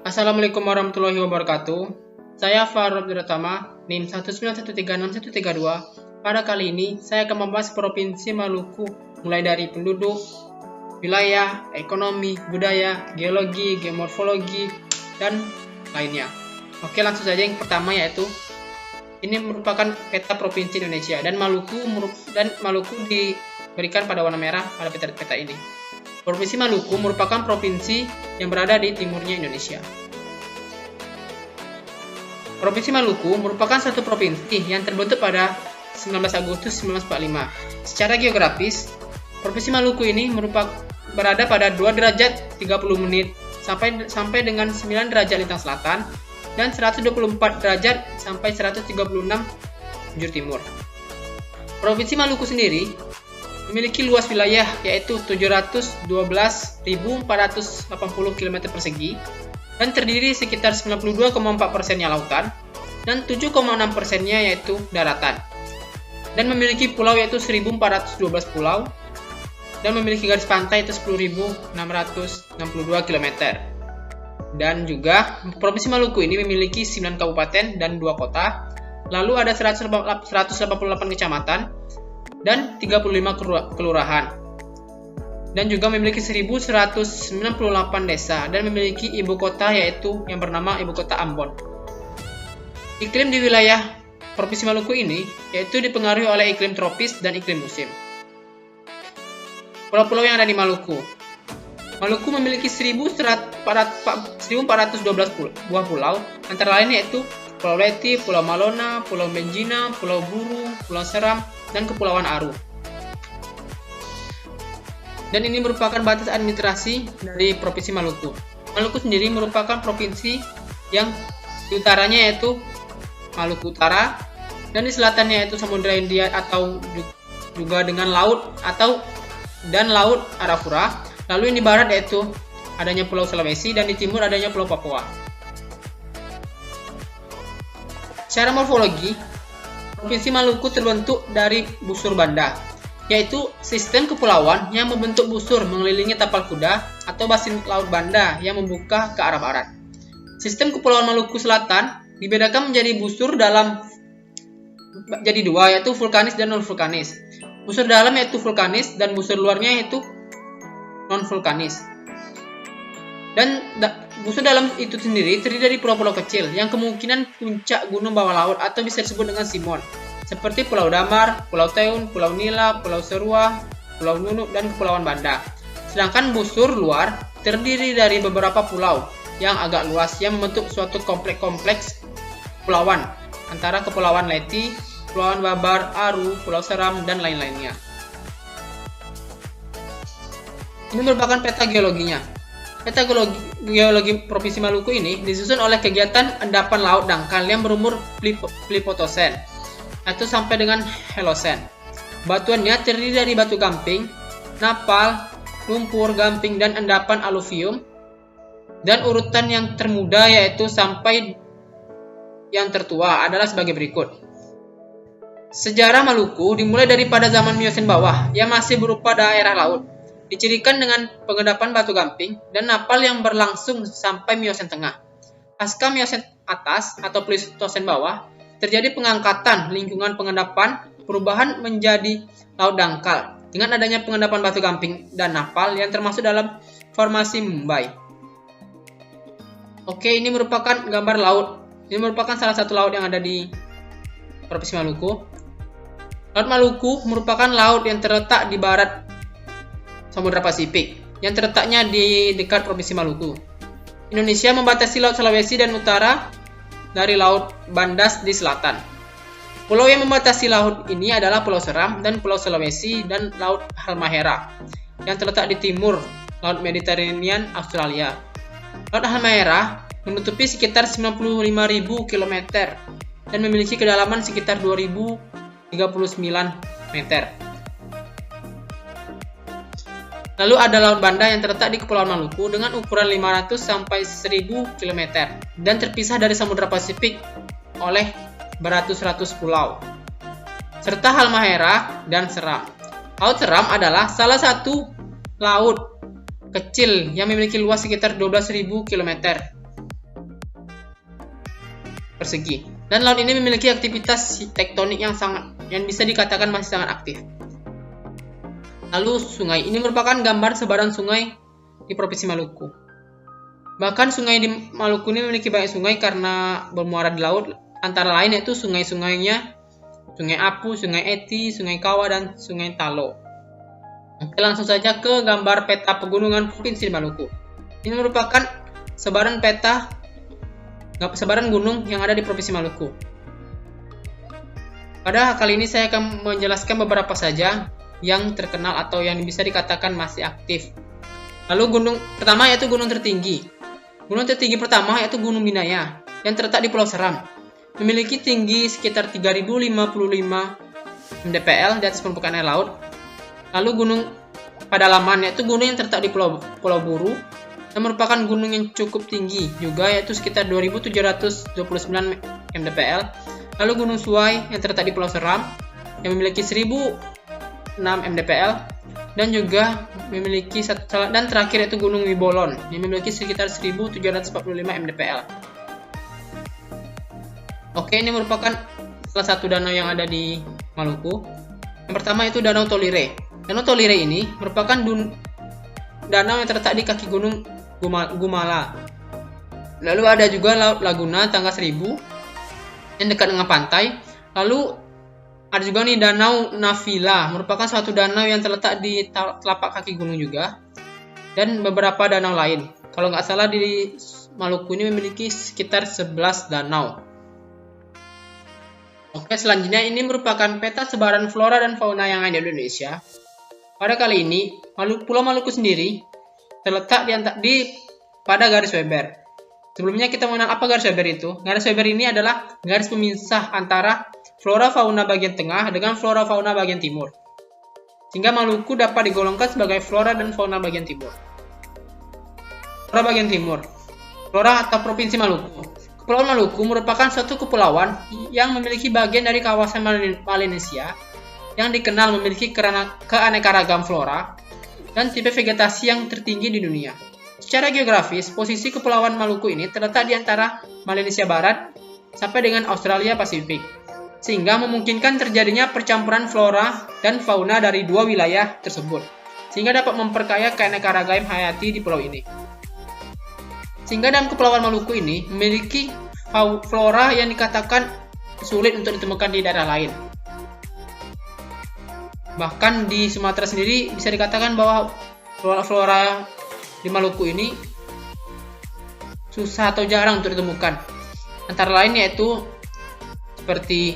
Assalamualaikum warahmatullahi wabarakatuh. Saya Faruk Abdurrahman, NIM 191366132. Pada kali ini, saya akan membahas Provinsi Maluku, mulai dari penduduk, wilayah, ekonomi, budaya, geologi, geomorfologi, dan lainnya. Oke, langsung saja. Yang pertama yaitu, ini merupakan peta Provinsi Indonesia, dan Maluku diberikan pada warna merah pada peta ini. Provinsi Maluku merupakan provinsi yang berada di timurnya Indonesia. Provinsi Maluku merupakan satu provinsi yang terbentuk pada 19 Agustus 1945. Secara geografis, Provinsi Maluku ini berada pada 2 derajat 30 menit sampai dengan 9 derajat lintang selatan dan 124 derajat sampai 136 bujur timur. Provinsi Maluku sendiri memiliki luas wilayah yaitu 712.480 km persegi dan terdiri sekitar 92,4%-nya lautan dan 7,6%-nya yaitu daratan, dan memiliki pulau yaitu 1.412 pulau dan memiliki garis pantai itu 10.662 km. Dan juga Provinsi Maluku ini memiliki 9 kabupaten dan 2 kota, lalu ada 188 kecamatan dan 35 kelurahan, dan juga memiliki 1.198 desa dan memiliki ibu kota yaitu yang bernama Ibu Kota Ambon. Iklim di wilayah Provinsi Maluku ini yaitu dipengaruhi oleh iklim tropis dan iklim musim. Pulau-pulau yang ada di Maluku. Maluku memiliki 1.412 buah pulau, antara lain yaitu Pulau Leti, Pulau Malona, Pulau Benjina, Pulau Buru, Pulau Seram, dan Kepulauan Aru. Dan ini merupakan batas administrasi dari Provinsi Maluku. Maluku sendiri merupakan provinsi yang di utaranya yaitu Maluku Utara, dan di selatannya yaitu Samudra Hindia atau juga dengan laut dan Laut Arafura. Lalu yang di barat yaitu adanya Pulau Sulawesi, dan di timur adanya Pulau Papua. Secara morfologi, Provinsi Maluku terbentuk dari busur banda, yaitu sistem kepulauan yang membentuk busur mengelilingi tapal kuda atau basin laut banda yang membuka ke arah barat. Sistem kepulauan Maluku Selatan dibedakan menjadi busur dalam jadi dua, yaitu vulkanis dan non-vulkanis. Busur dalam yaitu vulkanis dan busur luarnya yaitu non-vulkanis. Dan busur dalam itu sendiri terdiri dari pulau-pulau kecil yang kemungkinan puncak gunung bawah laut atau bisa disebut dengan Simon, seperti Pulau Damar, Pulau Teun, Pulau Nila, Pulau Serua, Pulau Nunuk, dan Kepulauan Banda. Sedangkan busur luar terdiri dari beberapa pulau yang agak luas yang membentuk suatu kompleks kepulauan antara Kepulauan Leti, Kepulauan Babar, Aru, Pulau Seram, dan lain-lainnya. Ini merupakan peta geologinya. Peta geologi Provinsi Maluku ini disusun oleh kegiatan endapan laut dangkal yang berumur Plipotosen atau sampai dengan Helosen. Batuannya terdiri dari batu gamping, napal, lumpur, gamping, dan endapan aluvium. Dan urutan yang termuda yaitu sampai yang tertua adalah sebagai berikut. Sejarah Maluku dimulai daripada zaman Miosen bawah yang masih berupa daerah laut, dicirikan dengan pengendapan batu gamping dan napal yang berlangsung sampai Miosen tengah. Pasca Miosen atas atau Pleistocene bawah, terjadi pengangkatan lingkungan pengendapan, perubahan menjadi laut dangkal dengan adanya pengendapan batu gamping dan napal yang termasuk dalam formasi Mumbai. Oke, ini merupakan gambar laut. Ini merupakan salah satu laut yang ada di Provinsi Maluku. Laut Maluku merupakan laut yang terletak di barat Samudra Pasifik, yang terletaknya di dekat Provinsi Maluku. Indonesia membatasi Laut Sulawesi dan utara dari Laut Bandas di selatan. Pulau yang membatasi laut ini adalah Pulau Seram dan Pulau Sulawesi dan Laut Halmahera yang terletak di timur Laut Mediterranean Australia. Laut Halmahera menutupi sekitar 95.000 km dan memiliki kedalaman sekitar 2.039 meter. Lalu ada Laut Banda yang terletak di Kepulauan Maluku dengan ukuran 500 sampai 1000 km dan terpisah dari Samudra Pasifik oleh beratus-ratus pulau, serta Halmahera dan Seram. Laut Seram adalah salah satu laut kecil yang memiliki luas sekitar 12.000 km persegi. Dan laut ini memiliki aktivitas tektonik yang bisa dikatakan masih sangat aktif. Lalu sungai ini merupakan gambar sebaran sungai di Provinsi Maluku. Bahkan sungai di Maluku ini memiliki banyak sungai karena bermuara di laut, antara lain yaitu sungai-sungainya Sungai Apu, Sungai Eti, Sungai Kawa, dan Sungai Talo. Oke, langsung saja ke gambar peta pegunungan Provinsi Maluku. Ini merupakan sebaran gunung yang ada di Provinsi Maluku. Pada kali ini saya akan menjelaskan beberapa saja yang terkenal atau yang bisa dikatakan masih aktif. Lalu gunung pertama yaitu gunung tertinggi. Gunung tertinggi pertama yaitu Gunung Binaya yang terletak di Pulau Seram. Memiliki tinggi sekitar 3055 mdpl di atas permukaan air laut. Lalu gunung Padalaman yaitu gunung yang terletak di Pulau Buru yang merupakan gunung yang cukup tinggi juga yaitu sekitar 2729 mdpl. Lalu Gunung Suai yang terletak di Pulau Seram yang memiliki 1006 mdpl dan juga memiliki dan terakhir yaitu Gunung Wibolon yang memiliki sekitar 1745 mdpl. Oke, ini merupakan salah satu danau yang ada di Maluku. Yang pertama itu Danau Tolire. Danau Tolire ini merupakan danau yang terletak di kaki Gunung Gumala. Lalu ada juga Laut Laguna Tangga 1000 yang dekat dengan pantai. Lalu ada juga nih Danau Navila, merupakan suatu danau yang terletak di telapak kaki gunung juga. Dan beberapa danau lain. Kalau nggak salah di Maluku ini memiliki sekitar 11 danau. Oke, selanjutnya ini merupakan peta sebaran flora dan fauna yang ada di Indonesia. Pada kali ini, Pulau Maluku sendiri terletak pada garis Weber. Sebelumnya kita mengenal apa garis Weber itu. Garis Weber ini adalah garis pemisah antara flora fauna bagian tengah dengan flora fauna bagian timur. Sehingga Maluku dapat digolongkan sebagai flora dan fauna bagian timur. Flora bagian timur. Flora atau Provinsi Maluku. Kepulauan Maluku merupakan suatu kepulauan yang memiliki bagian dari kawasan Melanesia yang dikenal memiliki keanekaragam flora dan tipe vegetasi yang tertinggi di dunia. Secara geografis, posisi Kepulauan Maluku ini terletak di antara Melanesia Barat sampai dengan Australia Pasifik, sehingga memungkinkan terjadinya percampuran flora dan fauna dari dua wilayah tersebut, sehingga dapat memperkaya keanekaragaman hayati di pulau ini. Sehingga dalam Kepulauan Maluku ini memiliki flora yang dikatakan sulit untuk ditemukan di daerah lain. Bahkan di Sumatera sendiri bisa dikatakan bahwa flora di Maluku ini susah atau jarang untuk ditemukan. Antara lain yaitu seperti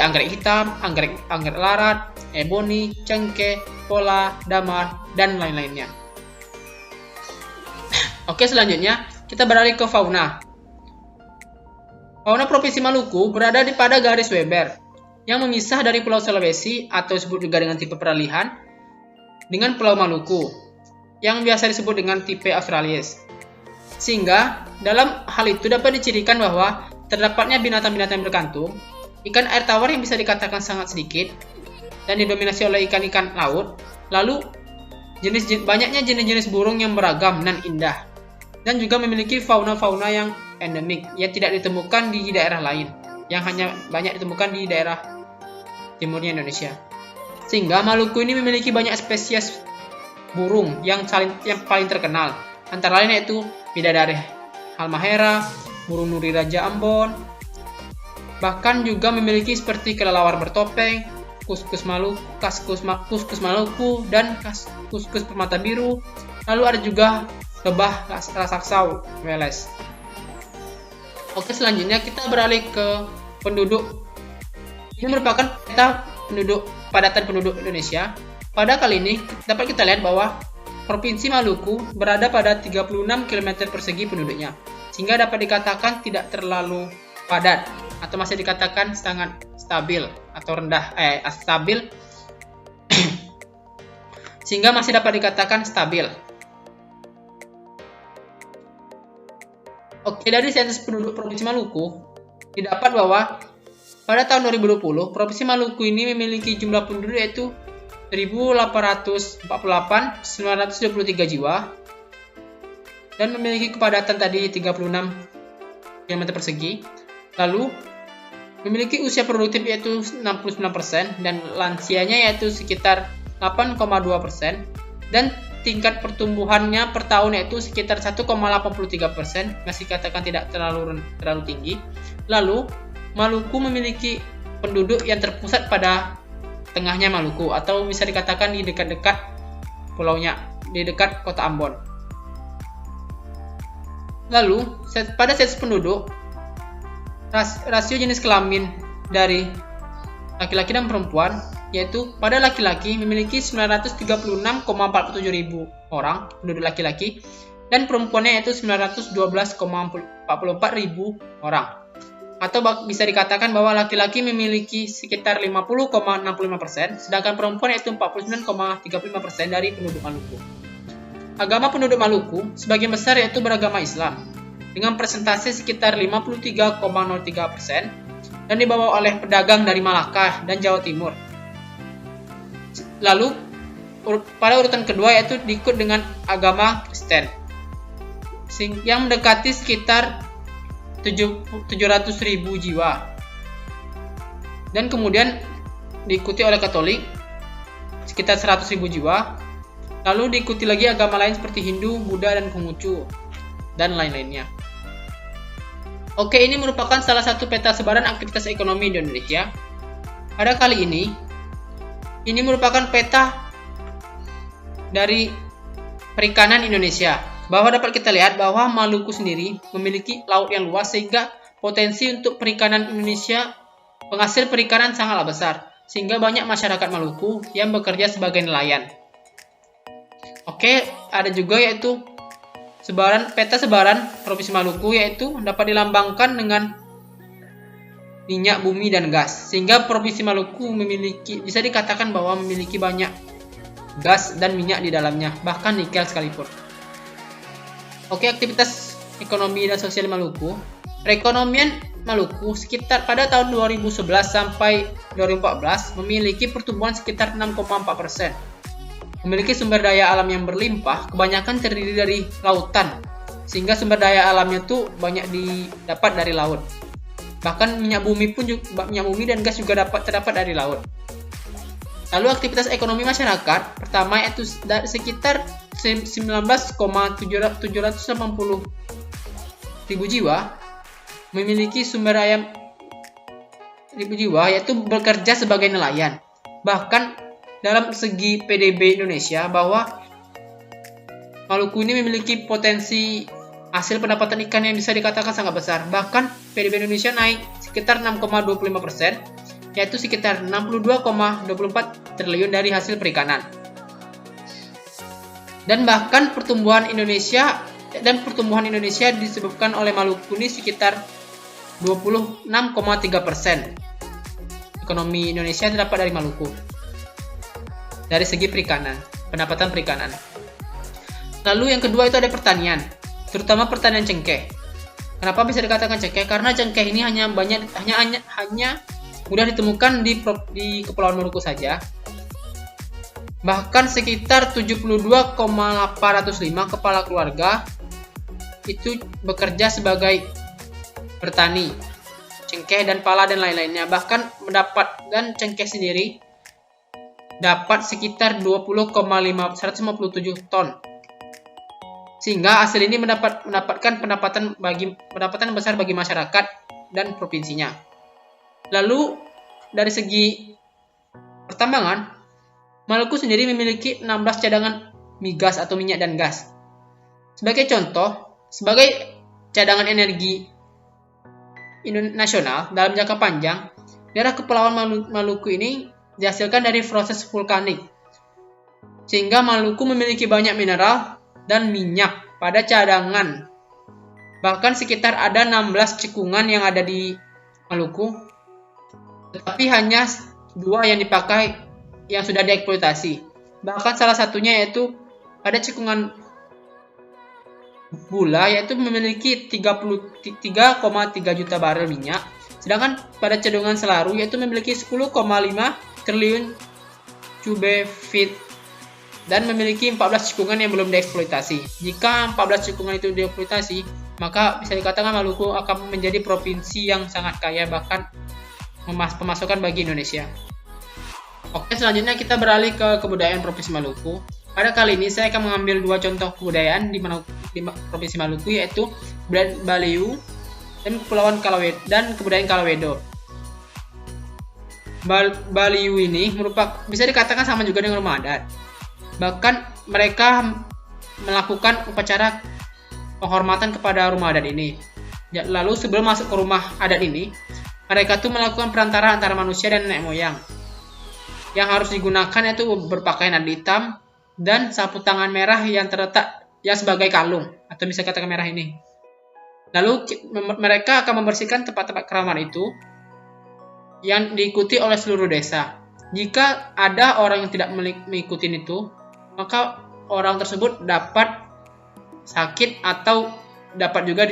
anggrek hitam, anggrek larat, eboni, cengkeh, pola, damar, dan lain-lainnya. Oke, selanjutnya kita beralih ke fauna. Fauna Provinsi Maluku berada pada garis Weber yang memisah dari Pulau Sulawesi atau disebut juga dengan tipe peralihan dengan Pulau Maluku yang biasa disebut dengan tipe Australis. Sehingga dalam hal itu dapat dicirikan bahwa terdapatnya binatang-binatang yang berkantung, ikan air tawar yang bisa dikatakan sangat sedikit dan didominasi oleh ikan-ikan laut, lalu banyaknya jenis-jenis burung yang beragam dan indah, dan juga memiliki fauna-fauna yang endemik yang tidak ditemukan di daerah lain, yang hanya banyak ditemukan di daerah timurnya Indonesia. Sehingga Maluku ini memiliki banyak spesies burung yang paling terkenal, antara lain yaitu bidadari halmahera, burung nuri raja Ambon, bahkan juga memiliki seperti kelelawar bertopeng, kuskus Maluku, dan kuskus permata biru. Lalu ada juga lebah raksasa Weles. Oke, selanjutnya kita beralih ke penduduk. Ini merupakan peta padatan penduduk Indonesia. Pada kali ini dapat kita lihat bahwa Provinsi Maluku berada pada 36 km persegi penduduknya, sehingga dapat dikatakan tidak terlalu padat atau masih dikatakan sangat stabil atau stabil sehingga masih dapat dikatakan stabil. Oke, dari sensus penduduk Provinsi Maluku didapat bahwa pada tahun 2020 Provinsi Maluku ini memiliki jumlah penduduk yaitu 1.848.923 jiwa dan memiliki kepadatan tadi 36 km persegi. Lalu memiliki usia produktif yaitu 69% dan lansianya yaitu sekitar 8,2% dan tingkat pertumbuhannya per tahun yaitu sekitar 1,83%, masih katakan tidak terlalu tinggi. Lalu Maluku memiliki penduduk yang terpusat pada tengahnya Maluku atau bisa dikatakan di dekat-dekat pulaunya, di dekat kota Ambon. Lalu pada sensus penduduk, rasio jenis kelamin dari laki-laki dan perempuan yaitu pada laki-laki memiliki 936,47 ribu orang penduduk laki-laki dan perempuannya yaitu 912,44 ribu orang. Atau bisa dikatakan bahwa laki-laki memiliki sekitar 50,65%, sedangkan perempuan yaitu 49,35% dari penduduk Maluku. Agama penduduk Maluku sebagian besar yaitu beragama Islam, dengan persentase sekitar 53,03% dan dibawa oleh pedagang dari Malaka dan Jawa Timur. Lalu pada urutan kedua yaitu diikut dengan agama Kristen, yang mendekati sekitar 700.000 jiwa, dan kemudian diikuti oleh Katolik sekitar 100.000 jiwa, lalu diikuti lagi agama lain seperti Hindu, Buddha, dan Konghucu, dan lain-lainnya. Oke, ini merupakan salah satu peta sebaran aktivitas ekonomi di Indonesia. Pada kali ini merupakan peta dari perikanan Indonesia, bahwa dapat kita lihat bahwa Maluku sendiri memiliki laut yang luas sehingga potensi untuk perikanan Indonesia, penghasil perikanan sangatlah besar, sehingga banyak masyarakat Maluku yang bekerja sebagai nelayan. Oke, ada juga yaitu peta sebaran Provinsi Maluku, yaitu dapat dilambangkan dengan minyak bumi dan gas, sehingga Provinsi Maluku bisa dikatakan bahwa memiliki banyak gas dan minyak di dalamnya, bahkan nikel sekalipun. Oke, aktivitas ekonomi dan sosial Maluku. Perekonomian Maluku sekitar pada tahun 2011 sampai 2014 memiliki pertumbuhan sekitar 6,4%. Memiliki sumber daya alam yang berlimpah, kebanyakan terdiri dari lautan, sehingga sumber daya alamnya tuh banyak didapat dari laut. Bahkan minyak bumi dan gas juga terdapat dari laut. Lalu aktivitas ekonomi masyarakat pertama yaitu sekitar 19,780 ribu jiwa memiliki sumber daya ribu jiwa yaitu bekerja sebagai nelayan. Bahkan dalam segi PDB Indonesia bahwa Maluku ini memiliki potensi hasil pendapatan ikan yang bisa dikatakan sangat besar. Bahkan PDB Indonesia naik sekitar 6,25%, yaitu sekitar 62,24 triliun dari hasil perikanan. Dan bahkan pertumbuhan Indonesia disebabkan oleh Maluku ini sekitar 26,3%. Ekonomi Indonesia terdapat dari Maluku. Dari segi perikanan, pendapatan perikanan. Lalu yang kedua itu ada pertanian, terutama pertanian cengkeh. Kenapa bisa dikatakan cengkeh? Karena cengkeh ini hanya mudah ditemukan di Kepulauan Maluku saja. Bahkan sekitar 72,805 kepala keluarga itu bekerja sebagai petani cengkeh dan pala dan lain-lainnya. Bahkan cengkeh sendiri dapat sekitar 157 ton. Sehingga hasil ini mendapatkan pendapatan besar bagi masyarakat dan provinsinya. Lalu dari segi pertambangan, Maluku sendiri memiliki 16 cadangan migas atau minyak dan gas. Sebagai contoh, sebagai cadangan energi nasional dalam jangka panjang, daerah Kepulauan Maluku ini dihasilkan dari proses vulkanik. Sehingga Maluku memiliki banyak mineral dan minyak pada cadangan. Bahkan sekitar ada 16 cekungan yang ada di Maluku, tetapi hanya 2 yang dipakai yang sudah dieksploitasi. Bahkan salah satunya yaitu ada cekungan Bula, yaitu memiliki 33,3 juta barel minyak, sedangkan pada cekungan Selaru yaitu memiliki 10,5 triliun cubic feet dan memiliki 14 cekungan yang belum dieksploitasi. Jika 14 cekungan itu dieksploitasi, maka bisa dikatakan Maluku akan menjadi provinsi yang sangat kaya, bahkan pemasukan bagi Indonesia. Oke, selanjutnya kita beralih ke kebudayaan Provinsi Maluku. Pada kali ini saya akan mengambil dua contoh kebudayaan di Provinsi Maluku, yaitu kebudayaan Baliu dan Kepulauan Kalawedo dan kebudayaan Kalawedo. Baliu ini bisa dikatakan sama juga dengan rumah adat. Bahkan mereka melakukan upacara penghormatan kepada rumah adat ini. Lalu sebelum masuk ke rumah adat ini, mereka tuh melakukan perantara antara manusia dan nenek moyang. Yang harus digunakan yaitu berpakaian adat hitam dan sapu tangan merah yang terletak sebagai kalung, atau bisa katakan merah ini. Lalu mereka akan membersihkan tempat-tempat keramat itu yang diikuti oleh seluruh desa. Jika ada orang yang tidak mengikuti itu, maka orang tersebut dapat sakit atau dapat juga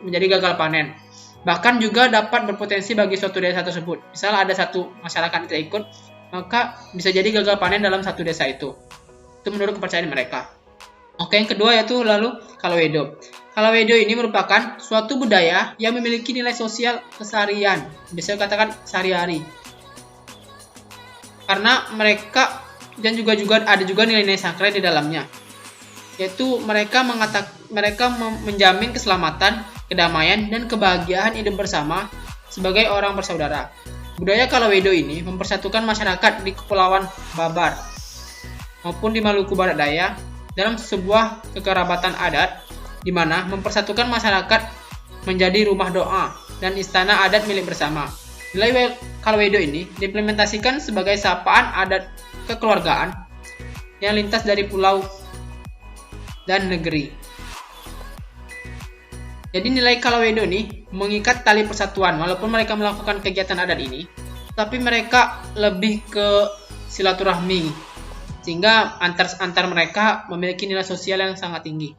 menjadi gagal panen. Bahkan juga dapat berpotensi bagi suatu desa tersebut. Misalnya ada satu masyarakat yang tidak ikut, maka bisa jadi gagal panen dalam satu desa itu. Itu menurut kepercayaan mereka. Oke, yang kedua yaitu lalu Kalawedo. Kalawedo ini merupakan suatu budaya yang memiliki nilai sosial keseharian, bisa dikatakan sehari-hari. Karena mereka dan juga ada juga nilai-nilai sakral di dalamnya. Yaitu mereka menjamin keselamatan, kedamaian, dan kebahagiaan hidup bersama sebagai orang bersaudara. Budaya Kalawedo ini mempersatukan masyarakat di Kepulauan Babar maupun di Maluku Barat Daya dalam sebuah kekerabatan adat, di mana mempersatukan masyarakat menjadi rumah doa dan istana adat milik bersama. Nilai Kalawedo ini diimplementasikan sebagai sapaan adat kekeluargaan yang lintas dari pulau dan negeri. Jadi nilai Kalawedo ini mengikat tali persatuan, walaupun mereka melakukan kegiatan adat ini, tapi mereka lebih ke silaturahmi, sehingga antar mereka memiliki nilai sosial yang sangat tinggi.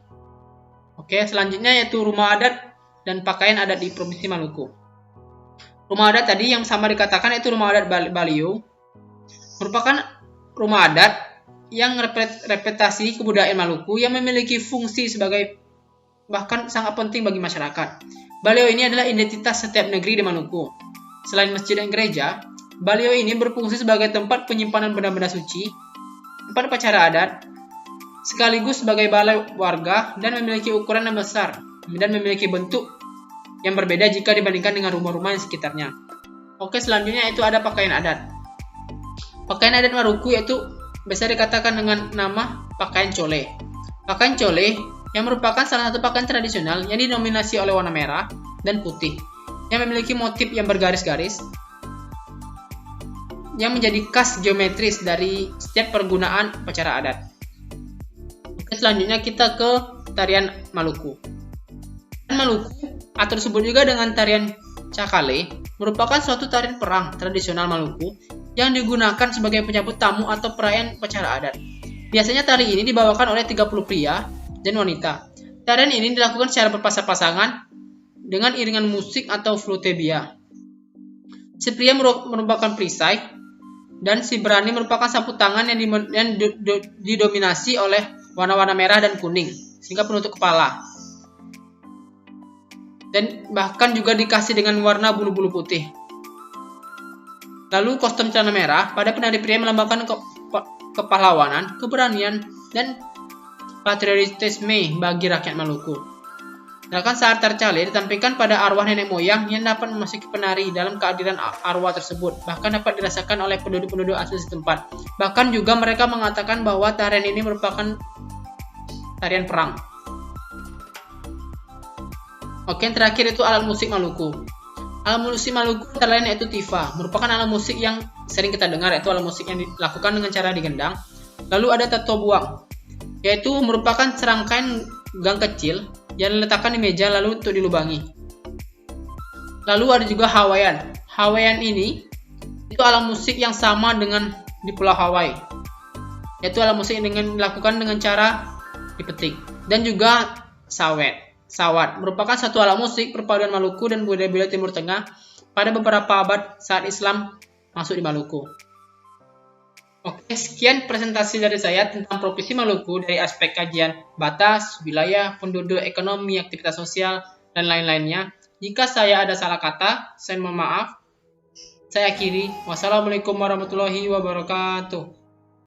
Oke, selanjutnya yaitu rumah adat dan pakaian adat di Provinsi Maluku. Rumah adat tadi yang sama dikatakan yaitu rumah adat Baliu, merupakan rumah adat yang representasi kebudayaan Maluku yang memiliki fungsi sebagai bahkan sangat penting bagi masyarakat. Baliu ini adalah identitas setiap negeri di Maluku. Selain masjid dan gereja, Baliu ini berfungsi sebagai tempat penyimpanan benda-benda suci, tempat upacara adat, sekaligus sebagai balai warga dan memiliki ukuran yang besar dan memiliki bentuk yang berbeda jika dibandingkan dengan rumah-rumah yang sekitarnya. Oke, selanjutnya itu ada pakaian adat. Pakaian adat Maluku yaitu bisa dikatakan dengan nama pakaian cole. Pakaian cole yang merupakan salah satu pakaian tradisional yang didominasi oleh warna merah dan putih, yang memiliki motif yang bergaris-garis, yang menjadi khas geometris dari setiap pergunaan upacara adat. Oke, selanjutnya kita ke tarian Maluku. Tarian Maluku atau disebut juga dengan tarian Cakale merupakan suatu tarian perang tradisional Maluku yang digunakan sebagai penyambut tamu atau perayaan upacara adat. Biasanya tari ini dibawakan oleh 30 pria dan wanita. Tarian ini dilakukan secara berpasang-pasangan dengan iringan musik atau flute bia. Si pria merupakan perisai dan si berani merupakan sapu tangan yang didominasi oleh warna-warna merah dan kuning sehingga penutup kepala. Dan bahkan juga dikasih dengan warna bulu-bulu putih. Lalu kostum celana merah pada penari pria melambangkan kepahlawanan, keberanian, dan patriotisme bagi rakyat Maluku. Sedangkan saat tercale ditampilkan pada arwah nenek moyang yang dapat memasuki penari dalam kehadiran arwah tersebut, bahkan dapat dirasakan oleh penduduk-penduduk asli setempat. Bahkan juga mereka mengatakan bahwa tarian ini merupakan tarian perang. Oke, yang terakhir itu alat musik Maluku. Alat musik Maluku antara lain yaitu tifa, merupakan alat musik yang sering kita dengar, yaitu alat musik yang dilakukan dengan cara digendang. Lalu ada tato buang, yaitu merupakan serangkaian gang kecil yang diletakkan di meja lalu untuk dilubangi. Lalu ada juga Hawaiian. Hawaiian ini itu alat musik yang sama dengan di Pulau Hawaii, yaitu alat musik yang dilakukan dengan cara dipetik. Dan juga sawat merupakan satu alat musik perpaduan Maluku dan budaya Timur Tengah pada beberapa abad saat Islam masuk di Maluku. Oke, sekian presentasi dari saya tentang Provinsi Maluku dari aspek kajian batas, wilayah, penduduk, ekonomi, aktivitas sosial, dan lain-lainnya. Jika saya ada salah kata, saya mohon maaf. Saya akhiri. Wassalamualaikum warahmatullahi wabarakatuh.